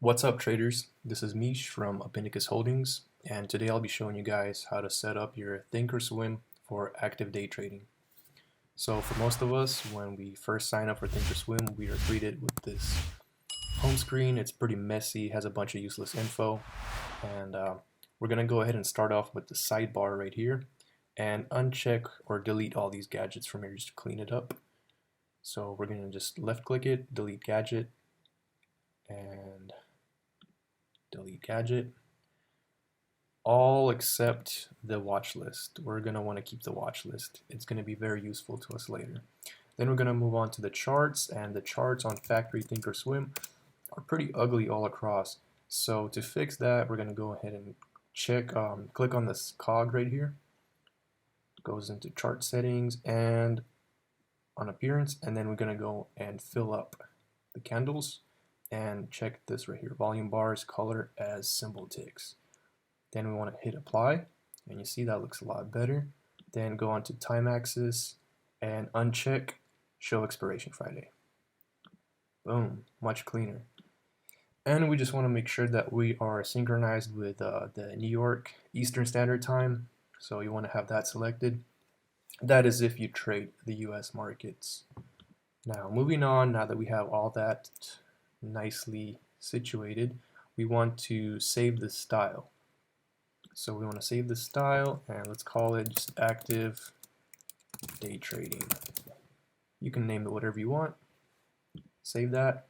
What's up, traders? This is Mish from Opinicus Holdings, and today I'll be showing you guys how to set up your ThinkOrSwim for active day trading. So for most of us, when we first sign up for ThinkOrSwim, we are greeted with this home screen. It's pretty messy, has a bunch of useless info, and we're going to go ahead and start off with the sidebar right here and uncheck or delete all these gadgets from here just to clean it up. So we're going to just left click it, delete gadget, and delete gadget, all except the watch list. We're going to want to keep the watch list. It's going to be very useful to us later. Then we're going to move on to the charts, and the charts on Factory ThinkOrSwim are pretty ugly all across. So to fix that, we're going to go ahead and click on this cog right here. It goes into chart settings and on appearance, and then we're going to go and fill up the candles and check this right here, volume bars, color as symbol ticks. Then we want to hit apply, and you see that looks a lot better. Then go on to time axis and uncheck show expiration Friday. Boom, much cleaner. And we just want to make sure that we are synchronized with the New York Eastern Standard Time, so you want to have that selected. That is if you trade the US markets. Now moving on, now that we have all that nicely situated, we want to save the style. So we want to save the style, and let's call it just active day trading. You can name it whatever you want. Save that.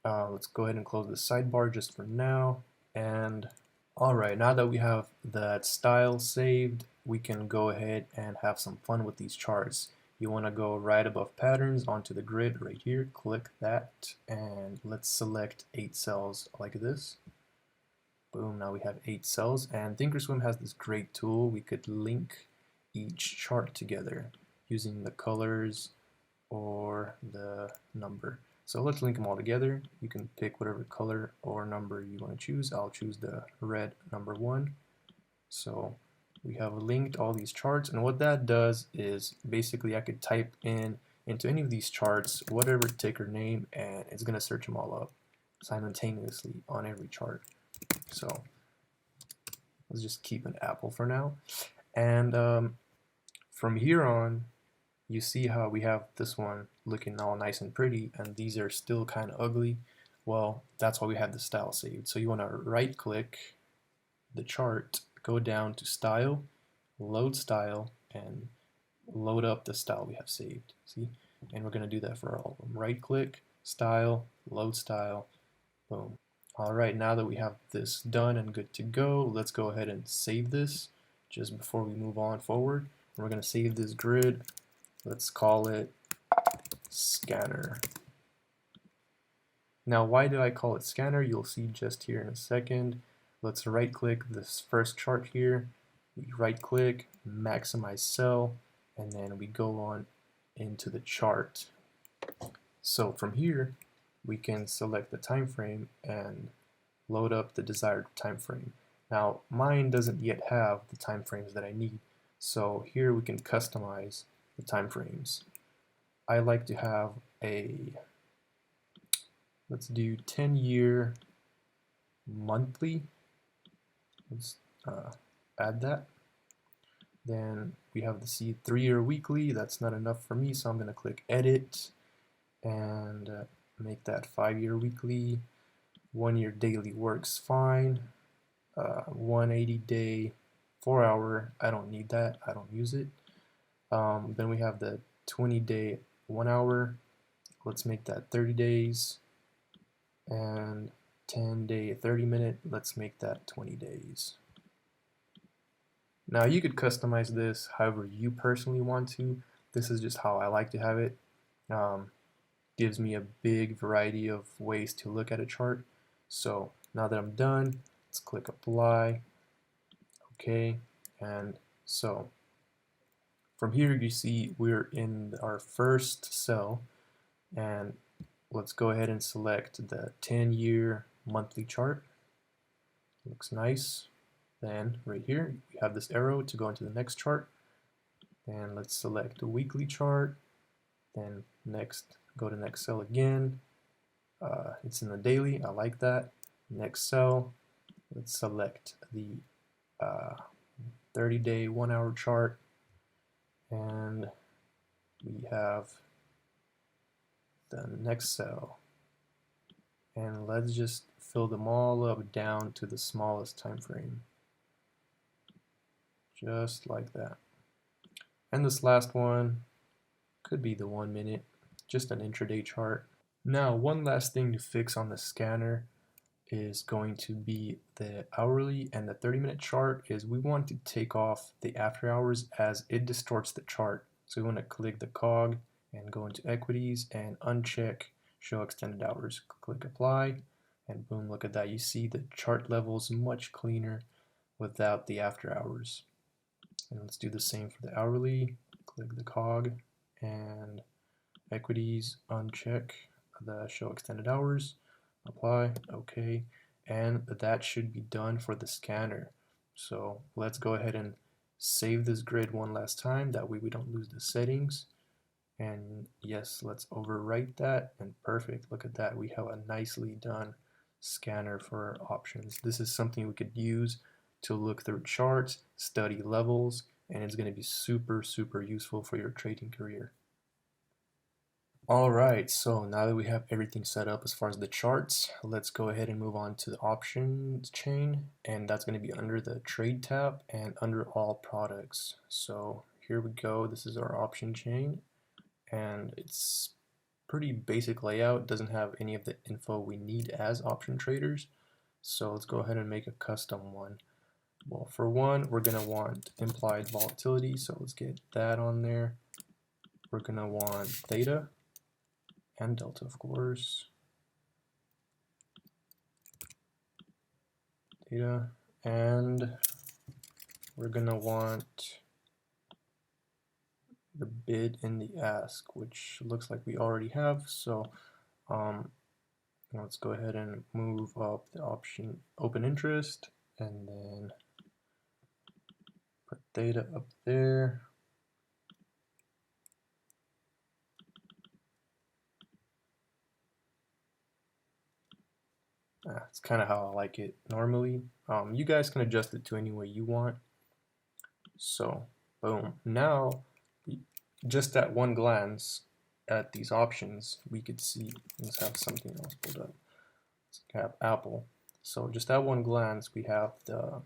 Let's go ahead and close the sidebar just for now. And alright, now that we have that style saved, we can go ahead and have some fun with these charts. You want to go right above patterns onto the grid right here, click that, and let's select 8 cells like this. Boom, now we have 8 cells, and ThinkOrSwim has this great tool. We could link each chart together using the colors or the number. So let's link them all together. You can pick whatever color or number you want to choose. I'll choose the red number 1. So we have linked all these charts, and what that does is basically I could type in into any of these charts whatever ticker name, and it's going to search them all up simultaneously on every chart. So let's just keep an apple for now, and from here on you see how we have this one looking all nice and pretty, and these are still kind of ugly. Well, that's why we have the style saved. So you want to right click the chart, go down to style, and load up the style we have saved. See? And we're going to do that for all of them. Right click, style, load style, boom. Alright, now that we have this done and good to go, let's go ahead and save this just before we move on forward. We're going to save this grid. Let's call it scanner. Now, why do I call it scanner? You'll see just here in a second. Let's right click this first chart here. We right click, maximize cell, and then we go on into the chart. So from here, we can select the time frame and load up the desired time frame. Now, mine doesn't yet have the time frames that I need, so here we can customize the time frames. I like to have let's do 10-year monthly. Let's add that. Then we have the 3-year weekly. That's not enough for me, so I'm going to click edit and make that 5-year weekly. 1-year daily works fine. 180-day 4-hour, I don't need that, I don't use it. Then we have the 20-day 1 hour. Let's make that 30 days. And 10-day 30-minute, let's make that 20 days. Now you could customize this however you personally want to. This is just how I like to have it. Gives me a big variety of ways to look at a chart. So now that I'm done, let's click apply. Okay, and so from here you see we're in our first cell, and let's go ahead and select the 10-year monthly chart. Looks nice. Then right here we have this arrow to go into the next chart, and let's select the weekly chart. Then next, go to next cell again, It's in the daily. I like that. Next cell, let's select the 30-day 1-hour chart, and we have the next cell, and let's just fill them all up down to the smallest time frame, just like that. And this last one could be the 1 minute, just an intraday chart. Now, one last thing to fix on the scanner is going to be the hourly and the 30-minute chart is we want to take off the after hours as it distorts the chart. So we want to click the cog and go into equities and uncheck show extended hours. Click apply and boom, look at that. You see the chart levels much cleaner without the after hours. And let's do the same for the hourly. Click the cog and equities, uncheck the show extended hours, apply, okay, and that should be done for the scanner. So let's go ahead and save this grid one last time, that way we don't lose the settings. And yes, let's overwrite that, and perfect, look at that, we have a nicely done scanner for our options. This is something we could use to look through charts, study levels, and it's going to be super useful for your trading career. Alright, so now that we have everything set up as far as the charts, let's go ahead and move on to the options chain, and that's going to be under the trade tab and under all products. So here we go, this is our option chain, and it's pretty basic layout, doesn't have any of the info we need as option traders. So let's go ahead and make a custom one. Well, for one, we're going to want implied volatility, so let's get that on there. We're going to want theta and delta, of course. Theta, and we're gonna want the bid and the ask, which looks like we already have. So let's go ahead and move up the option open interest, and then put theta up there. It's kind of how I like it normally. You guys can adjust it to any way you want. So, boom. Now, just at one glance at these options, we could see, let's have something else pulled up. Let's have Apple. So just at one glance, we have the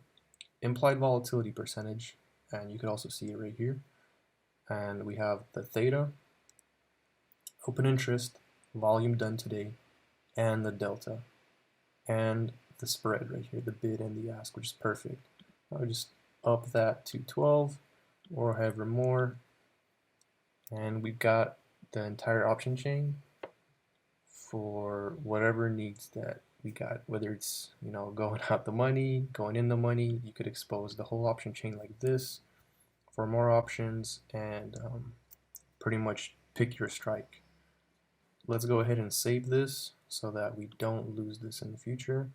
implied volatility percentage, and you could also see it right here. And we have the theta, open interest, volume done today, and the delta, and the spread right here, the bid and the ask, which is perfect. I'll just up that to 12 or however more, and we've got the entire option chain for whatever needs that we got, whether it's, you know, going out the money, going in the money. You could expose the whole option chain like this for more options, and pretty much pick your strike. Let's go ahead and save this so that we don't lose this in the future,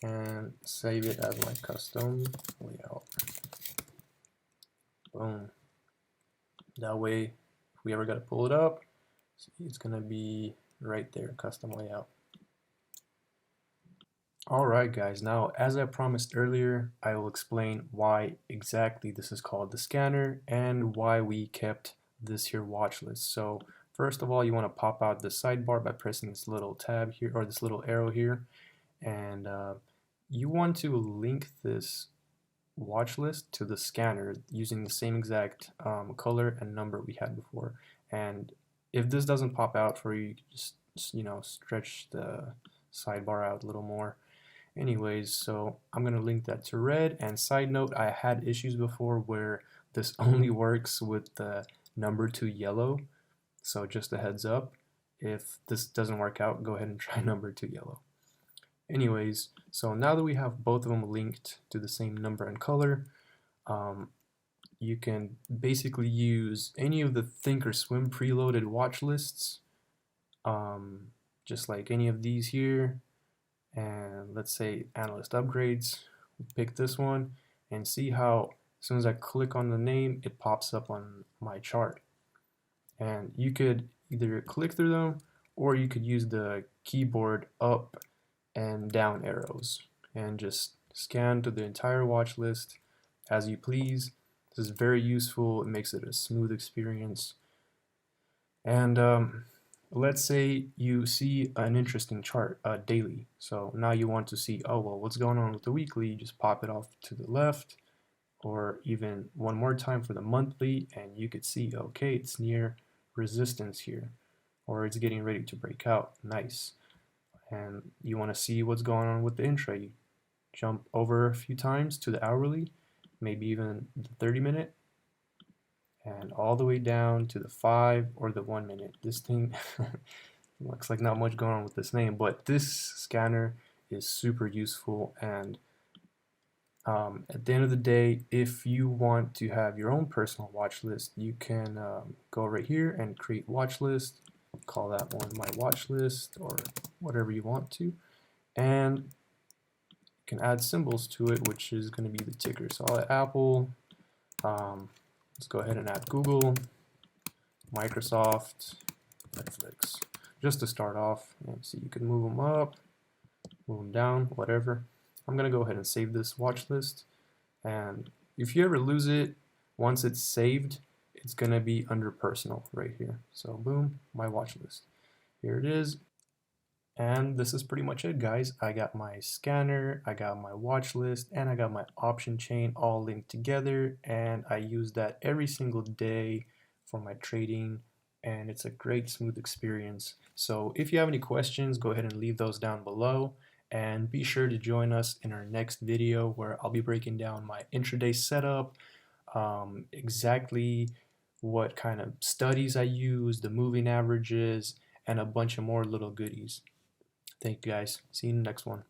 and save it as my custom layout. Boom. That way, if we ever got to pull it up, it's going to be right there, custom layout. Alright guys, now as I promised earlier, I will explain why exactly this is called the scanner and why we kept this here watch list. So first of all, you want to pop out the sidebar by pressing this little tab here, or this little arrow here, and you want to link this watch list to the scanner using the same exact color and number we had before. And if this doesn't pop out for you, just stretch the sidebar out a little more. Anyways, so I'm gonna link that to red. And side note, I had issues before where this only works with the number to yellow, so just a heads up, if this doesn't work out, go ahead and try number to yellow. Anyways, so now that we have both of them linked to the same number and color, you can basically use any of the ThinkOrSwim preloaded watch lists, just like any of these here. And let's say analyst upgrades, pick this one, and see how as soon as I click on the name, it pops up on my chart. And you could either click through them, or you could use the keyboard up and down arrows and just scan to the entire watch list as you please. This is very useful. It makes it a smooth experience. And let's say you see an interesting chart daily. So now you want to see, oh, well, what's going on with the weekly? You just pop it off to the left, or even one more time for the monthly, and you could see, okay, it's near resistance here, or it's getting ready to break out. Nice. And you want to see what's going on with the intra. You jump over a few times to the hourly, maybe even the 30-minute, and all the way down to the 5 or the 1 minute. This thing looks like not much going on with this name, but this scanner is super useful. And at the end of the day, if you want to have your own personal watch list, you can go right here and create watch list, call that one my watch list or whatever you want to, and you can add symbols to it, which is going to be the ticker. So I'll add Apple, let's go ahead and add Google, Microsoft, Netflix, just to start off. And see, you can move them up, move them down, whatever. I'm going to go ahead and save this watch list. And if you ever lose it, once it's saved, it's going to be under personal right here. So boom, my watch list. Here it is. And this is pretty much it, guys. I got my scanner, I got my watch list, and I got my option chain all linked together. And I use that every single day for my trading. And it's a great, smooth experience. So if you have any questions, go ahead and leave those down below. And be sure to join us in our next video where I'll be breaking down my intraday setup, exactly what kind of studies I use, the moving averages, and a bunch of more little goodies. Thank you guys. See you in the next one.